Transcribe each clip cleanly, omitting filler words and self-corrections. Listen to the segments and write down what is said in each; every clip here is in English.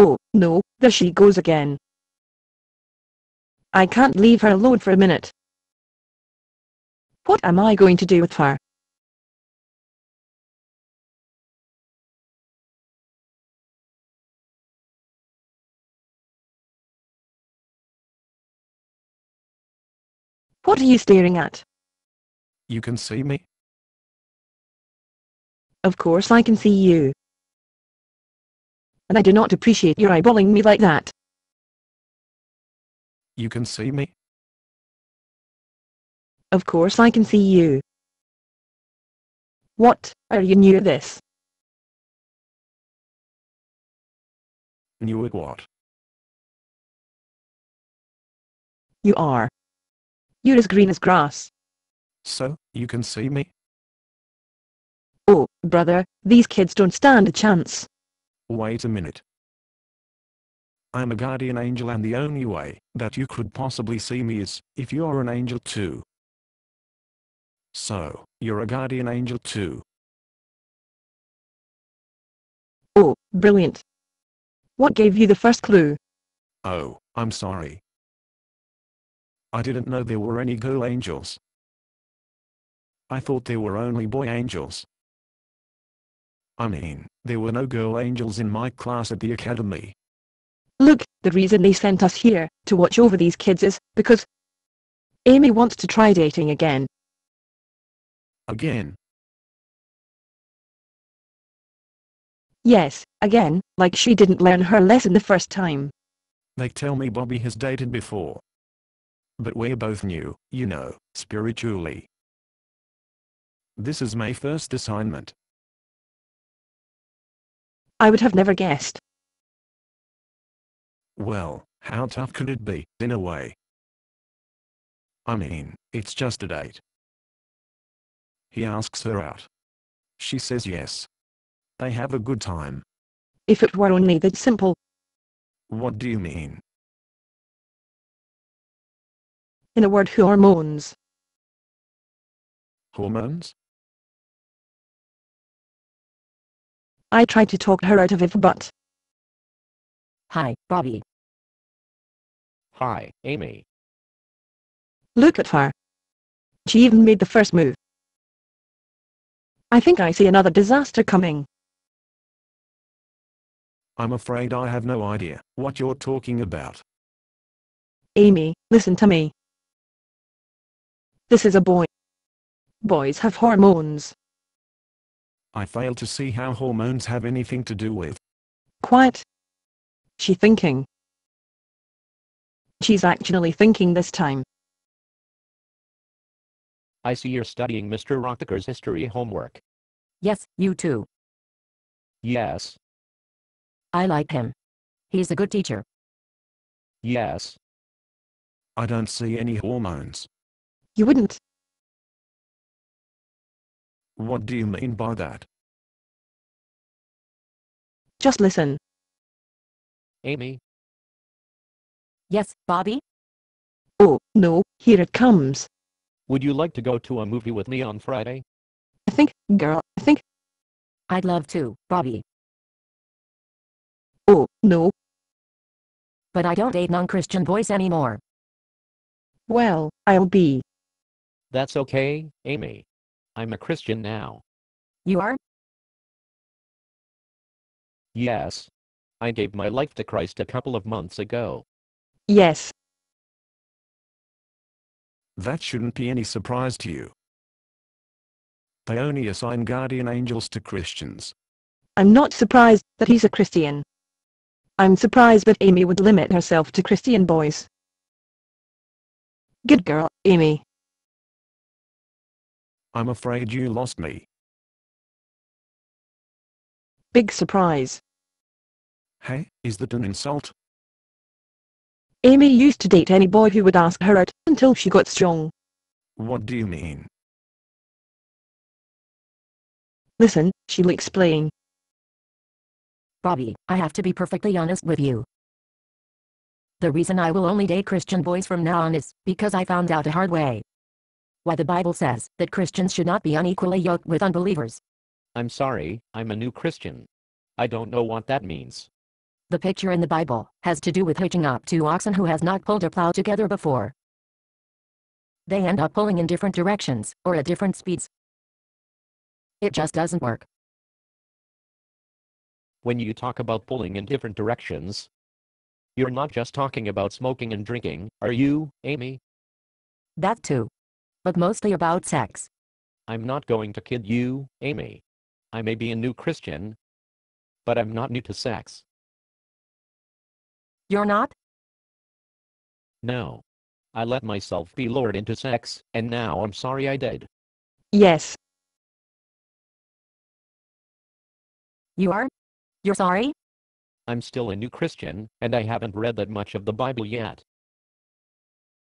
Oh, no, there she goes again. I can't leave her alone for a minute. What am I going to do with her? What are you staring at? You can see me? Of course I can see you. And I do not appreciate your eyeballing me like that. You can see me? Of course I can see you. What, are you new at this? New at what? You are. You're as green as grass. So, you can see me? Oh, brother, these kids don't stand a chance. Wait a minute. I'm a guardian angel, and the only way that you could possibly see me is if you're an angel too. So, you're a guardian angel too. Oh, brilliant. What gave you the first clue? Oh, I'm sorry. I didn't know there were any girl angels. I thought there were only boy angels. I mean, there were no girl angels in my class at the academy. Look, the reason they sent us here to watch over these kids is because Amy wants to try dating again. Again? Yes, again, like she didn't learn her lesson the first time. They tell me Bobby has dated before. But we're both new, you know, spiritually. This is my first assignment. I would have never guessed. Well, how tough could it be, in a way? I mean, it's just a date. He asks her out. She says yes. They have a good time. If it were only that simple. What do you mean? In a word, hormones. Hormones? I tried to talk her out of it, but... Hi, Bobby. Hi, Amy. Look at her. She even made the first move. I think I see another disaster coming. I'm afraid I have no idea what you're talking about. Amy, listen to me. This is a boy. Boys have hormones. I fail to see how hormones have anything to do with. Quiet. She thinking. She's actually thinking this time. I see you're studying Mr. Rockaker's history homework. Yes, you too. Yes. I like him. He's a good teacher. Yes. I don't see any hormones. You wouldn't. What do you mean by that? Just listen. Amy? Yes, Bobby? Oh, no, here it comes. Would you like to go to a movie with me on Friday? I think, girl, I think. I'd love to, Bobby. Oh, no. But I don't date non-Christian boys anymore. Well, I'll be. That's okay, Amy. I'm a Christian now. You are? Yes. I gave my life to Christ a couple of months ago. Yes. That shouldn't be any surprise to you. They only assign guardian angels to Christians. I'm not surprised that he's a Christian. I'm surprised that Amy would limit herself to Christian boys. Good girl, Amy. I'm afraid you lost me. Big surprise. Hey, is that an insult? Amy used to date any boy who would ask her out until she got strong. What do you mean? Listen, she'll explain. Bobby, I have to be perfectly honest with you. The reason I will only date Christian boys from now on is because I found out the hard way. Why the Bible says that Christians should not be unequally yoked with unbelievers. I'm sorry, I'm a new Christian. I don't know what that means. The picture in the Bible has to do with hitching up two oxen who has not pulled a plow together before. They end up pulling in different directions, or at different speeds. It just doesn't work. When you talk about pulling in different directions, you're not just talking about smoking and drinking, are you, Amy? That too. But mostly about sex. I'm not going to kid you, Amy. I may be a new Christian, but I'm not new to sex. You're not? No. I let myself be lured into sex, and now I'm sorry I did. Yes. You are? You're sorry? I'm still a new Christian, and I haven't read that much of the Bible yet.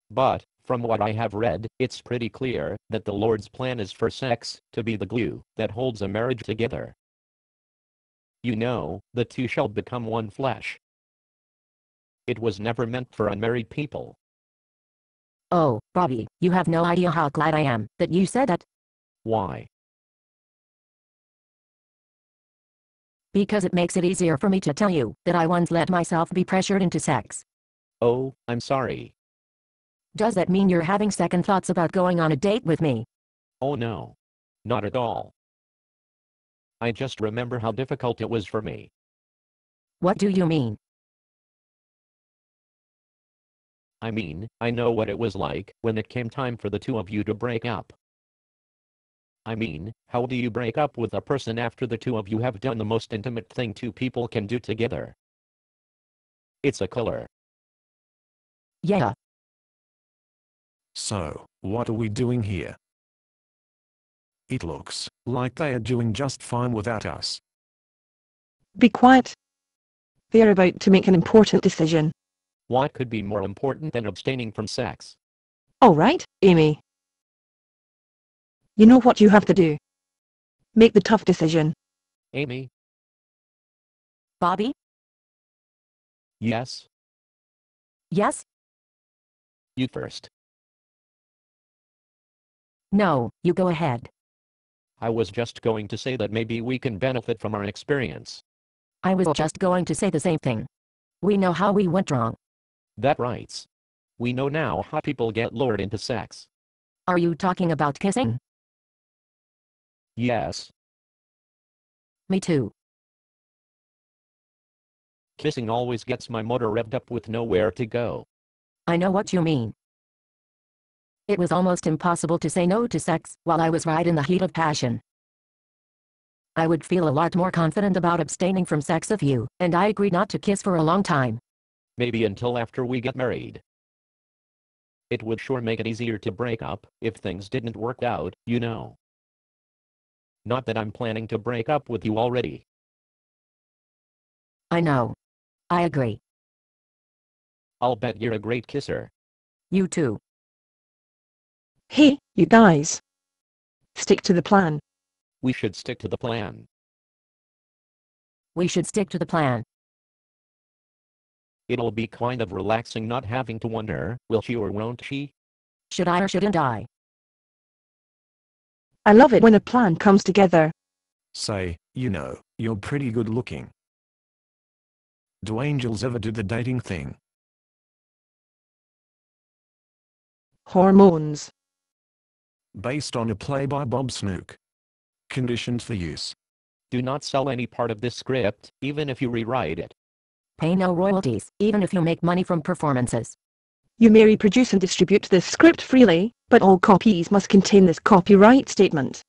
But, from what I have read, it's pretty clear that the Lord's plan is for sex to be the glue that holds a marriage together. You know, the two shall become one flesh. It was never meant for unmarried people. Oh, Bobby, you have no idea how glad I am that you said that. Why? Because it makes it easier for me to tell you that I once let myself be pressured into sex. Oh, I'm sorry. Does that mean you're having second thoughts about going on a date with me? Oh no. Not at all. I just remember how difficult it was for me. What do you mean? I mean, I know what it was like when it came time for the two of you to break up. I mean, how do you break up with a person after the two of you have done the most intimate thing two people can do together? It's a killer. Yeah. So, what are we doing here? It looks like they are doing just fine without us. Be quiet. They are about to make an important decision. What could be more important than abstaining from sex? All right, Amy. You know what you have to do. Make the tough decision. Amy? Bobby? Yes? Yes? You first. No, you go ahead. I was just going to say that maybe we can benefit from our experience. I was just going to say the same thing. We know how we went wrong. That writes. We know now how people get lured into sex. Are you talking about kissing? Yes. Me too. Kissing always gets my motor revved up with nowhere to go. I know what you mean. It was almost impossible to say no to sex while I was right in the heat of passion. I would feel a lot more confident about abstaining from sex if you and I agreed not to kiss for a long time. Maybe until after we get married. It would sure make it easier to break up if things didn't work out, you know. Not that I'm planning to break up with you already. I know. I agree. I'll bet you're a great kisser. You too. Hey, you guys. Stick to the plan. We should stick to the plan. We should stick to the plan. It'll be kind of relaxing not having to wonder, will she or won't she? Should I or shouldn't I? I love it when a plan comes together. Say, you know, you're pretty good looking. Do angels ever do the dating thing? Hormones. Based on a play by Bob Snook. Conditions for use. Do not sell any part of this script, even if you rewrite it. Pay no royalties, even if you make money from performances. You may reproduce and distribute this script freely, but all copies must contain this copyright statement.